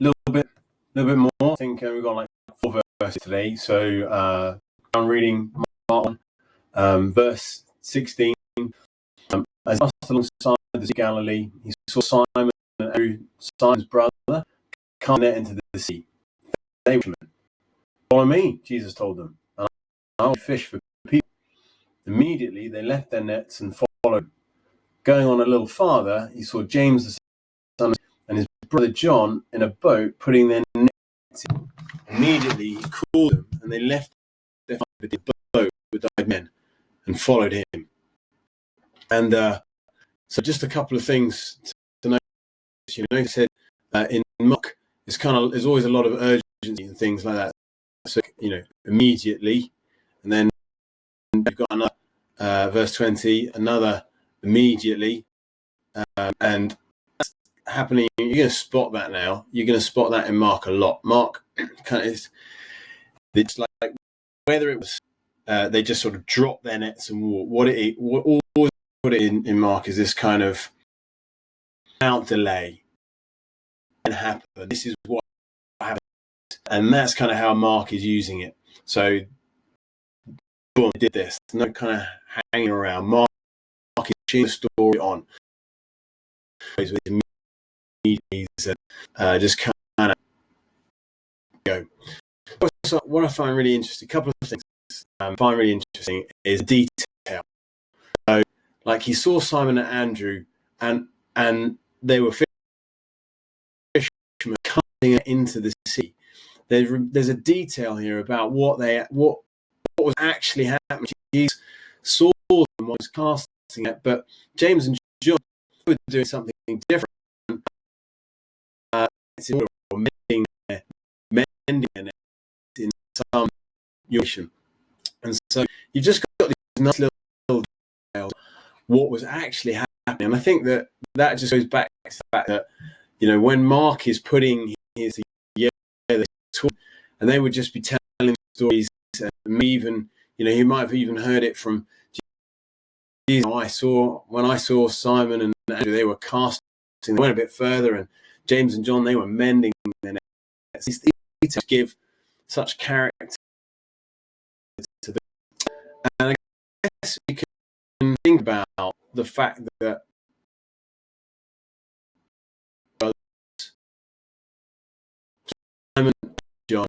little bit more. I think we've got like 4 verses today. So I'm reading Mark 1, verse 16. As he passed alongside the Sea of Galilee, he saw Simon and Andrew, Simon's brother, come net into the sea. They were, "Follow me," Jesus told them, "and I will fish for people." Immediately they left their nets and followed. Going on a little farther, he saw James the son of Zebedee and his brother John in a boat putting their nets in. Immediately he called them, and they left their boat with died men and followed him. And so just a couple of things to notice. He said in Mark, there's always a lot of urgency and things like that. So immediately, and then you've got another verse 20, another immediately, and that's happening. You're going to spot that now. You're going to spot that in Mark a lot. Mark kind of it's like whether it was they just sort of drop their nets and walk. What always put it in Mark is this kind of without delay and happen. This is what happened, and that's kind of how Mark is using it. So boom, did this. No kind of hanging around. Mark is pushing the story on. Just kind of go. So what I find really interesting, a couple of things I find really interesting is detail. So, like he saw Simon and Andrew, and they were fishermen coming into the sea. There's a detail here about what was actually happening. Jesus saw them while he was casting it, but James and John were doing something different. Mending their nets in some situation. And so you've just got these nice little details what was actually happening. And I think that just goes back to the fact that, when Mark is putting his tour, and they would just be telling stories, and even, he might have even heard it from Jesus. When I saw Simon and Andrew, they were casting, they went a bit further, and James and John, they were mending their nets. These details give such character to them. And I guess you can think about the fact that Simon and John,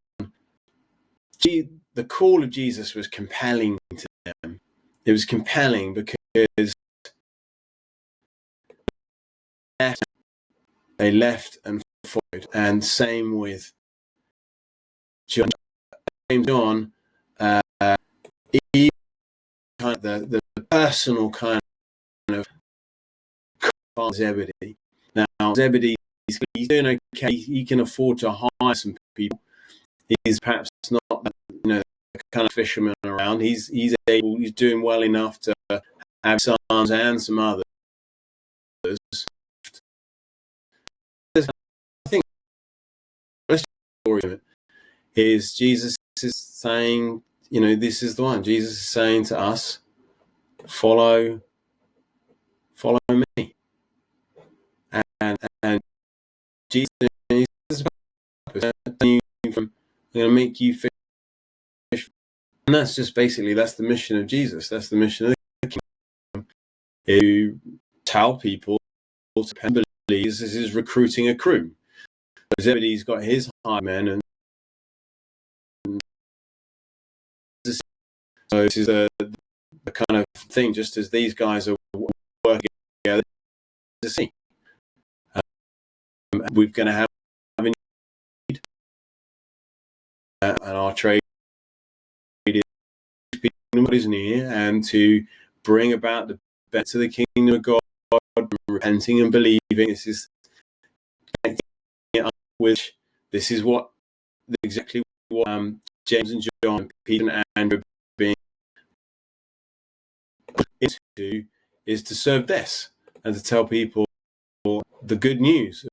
the call of Jesus was compelling to them. It was compelling because they left and followed, and same with John. John, kind of the personal kind of Zebedee. Now Zebedee, he's doing okay. He can afford to hire some people. He's perhaps not the kind of fisherman around. He's doing well enough to have sons and some others. I think the story of it is Jesus is saying, this is the one. Jesus is saying to us, follow me. And Jesus is I'm going to make you fish. And that's just basically, that's the mission of Jesus. That's the mission of the kingdom. To tell people to believe Jesus is recruiting a crew. Zebedee's got his hired men, and so this is the kind of thing, just as these guys are working together to see. We're going to have a need, and our trade is speaking what is near, and to bring about the better the kingdom of God, repenting and believing. This is which this is what exactly what James and John, Peter and Andrew being into, is to serve this and to tell people the good news.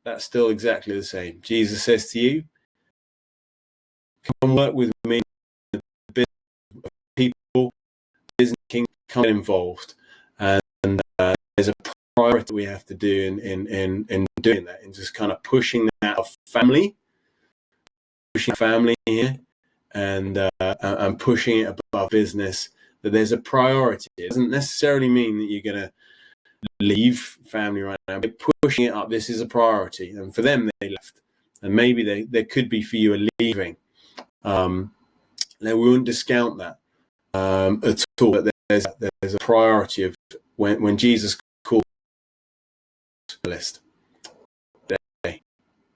That's still exactly the same. Jesus says to you, come work with me. People, business, come involved, and there's a priority we have to do in doing that, in just kind of pushing that of family, pushing family here, and pushing it above business. That there's a priority. It doesn't necessarily mean that you're going to leave family right now, but pushing it up. This is a priority, and for them, they left, and maybe there could be for you a leaving. Now we wouldn't discount that at all. But there's a priority of when Jesus called the list.